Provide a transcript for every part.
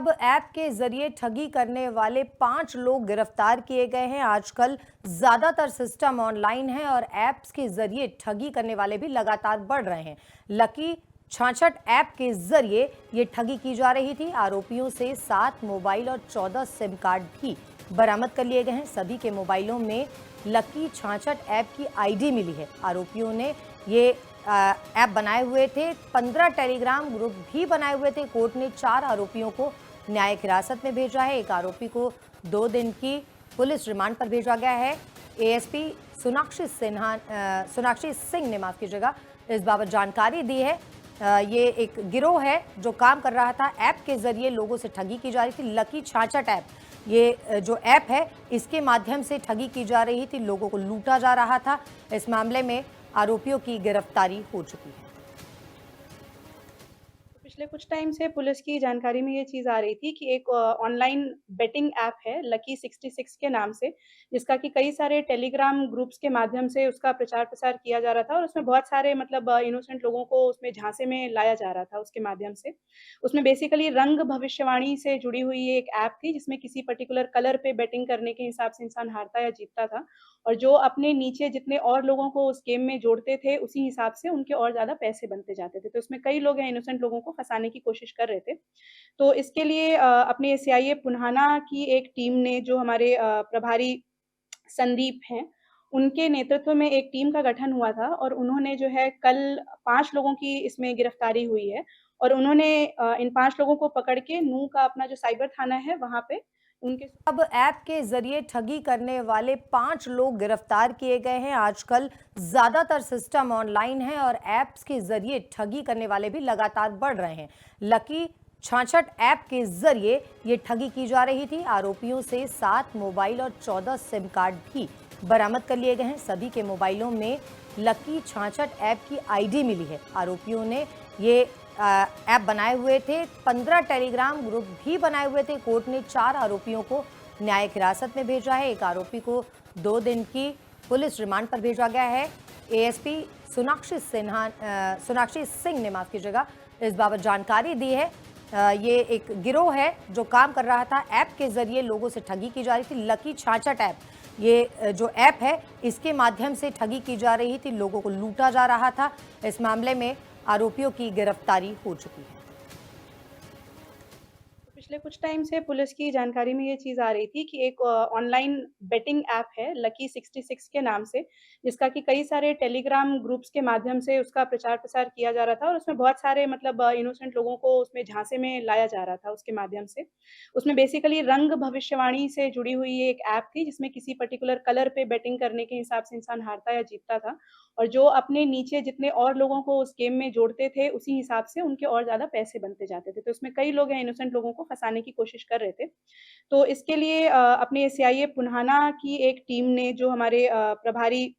अब ऐप के जरिए ठगी करने वाले 5 लोग गिरफ्तार किए गए हैं। आजकल ज्यादातर सिस्टम ऑनलाइन है और ऐप्स के जरिए ठगी करने वाले भी लगातार बढ़ रहे हैं। लकी 66 ऐप के जरिए ये ठगी की जा रही थी। आरोपियों से 7 मोबाइल और 14 सिम कार्ड भी बरामद कर लिए गए हैं। सभी के मोबाइलों में लकी 66 ऐप की आईडी मिली है। आरोपियों ने ये ऐप बनाए हुए थे। 15 टेलीग्राम ग्रुप भी बनाए हुए थे। कोर्ट ने 4 आरोपियों को न्यायिक हिरासत में भेजा है। एक आरोपी को 2 दिन की पुलिस रिमांड पर भेजा गया है। एएसपी सोनाक्षी सिंह ने माफ कीजिएगा इस बाबत जानकारी दी है। ये एक गिरोह है जो काम कर रहा था। ऐप के जरिए लोगों से ठगी की जा रही थी। लकी 66 ऐप, ये जो ऐप है इसके माध्यम से ठगी की जा रही थी। लोगों को लूटा जा रहा था। इस मामले में आरोपियों की गिरफ्तारी हो चुकी है। पिछले कुछ टाइम से पुलिस की जानकारी में ये चीज़ आ रही थी कि एक ऑनलाइन बेटिंग ऐप है लकी 66 के नाम से, जिसका कि कई सारे टेलीग्राम ग्रुप्स के माध्यम से उसका प्रचार-प्रसार किया जा रहा था और उसमें बहुत सारे मतलब इनोसेंट लोगों को उसमें झांसे में लाया जा रहा था उसके माध्यम से। उसमें बेसिकली रंग भविष्यवाणी से जुड़ी हुई ये एक ऐप थी, जिसमें किसी पर्टिकुलर कलर पे बेटिंग करने के हिसाब से इंसान हारता या जीतता था और जो अपने नीचे जितने और लोगों को उस गेम में जोड़ते थे, उसी हिसाब से उनके और ज़्यादा पैसे बनते जाते थे। तो इसमें कई लोग हैं इनोसेंट लोगों को फँसाने की कोशिश कर रहे थे। तो इसके लिए अपने सीआईए पुन्हाना की एक टीम ने जो हमारे प्रभारी संदीप हैं, उनके नेतृत्व में एक टीम का गठन हुआ था और उन्होंने जो है कल 5 लोगों की इसमें गिरफ्तारी हुई है और उन्होंने इन 5 लोगों को पकड़ के नूंह का अपना जो साइबर थाना है, वहाँ पे उनके अब ऐप के जरिए ठगी करने वाले 5 लोग गिरफ्तार किए गए हैं। आजकल ज्यादातर सिस्टम ऑनलाइन है और ऐप्स के जरिए ठगी करने वाले भी लगातार बढ़ रहे हैं। लकी 66 ऐप के जरिए ये ठगी की जा रही थी। आरोपियों से 7 मोबाइल और 14 सिम कार्ड भी बरामद कर लिए गए हैं। सभी के मोबाइलों में लकी 66 ऐप की आईडी मिली है। आरोपियों ने ये ऐप बनाए हुए थे। 15 टेलीग्राम ग्रुप भी बनाए हुए थे। कोर्ट ने 4 आरोपियों को न्यायिक हिरासत में भेजा है। एक आरोपी को 2 दिन की पुलिस रिमांड पर भेजा गया है। एएसपी सोनाक्षी सिंह ने माफ कीजिएगा इस बाबत जानकारी दी है। ये एक गिरोह है जो काम कर रहा था। ऐप के जरिए लोगों से ठगी की जा रही थी। लकी 66 ऐप, ये जो ऐप है इसके माध्यम से ठगी की जा रही थी। लोगों को लूटा जा रहा था। इस मामले में आरोपियों की गिरफ्तारी हो चुकी है। पिछले कुछ टाइम से पुलिस की जानकारी में ये चीज़ आ रही थी कि एक ऑनलाइन बेटिंग ऐप है लकी 66 के नाम से, जिसका कि कई सारे टेलीग्राम ग्रुप्स के माध्यम से उसका प्रचार-प्रसार किया जा रहा था और उसमें बहुत सारे मतलब इनोसेंट लोगों को उसमें झांसे में लाया जा रहा था उसके माध्यम से। उसमें बेसिकली रंग भविष्यवाणी से जुड़ी हुई ये एक ऐप थी, जिसमें किसी पर्टिकुलर कलर पे बेटिंग करने के हिसाब से इंसान हारता या जीतता था और जो अपने नीचे जितने और लोगों को उस गेम में जोड़ते थे, उसी हिसाब से उनके और ज़्यादा पैसे बनते जाते थे। तो इसमें कई लोग हैं इनोसेंट लोगों को फँसाने की कोशिश कर रहे थे। तो इसके लिए अपने सीआईए पुन्हाना की एक टीम ने जो हमारे प्रभारी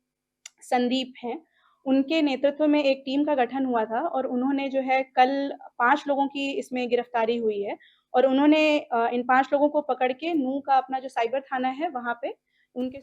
संदीप हैं, उनके नेतृत्व में एक टीम का गठन हुआ था और उन्होंने जो है कल 5 लोगों की इसमें गिरफ्तारी हुई है और उन्होंने इन 5 लोगों को पकड़ के नूंह का अपना जो साइबर थाना है, वहाँ पे उनके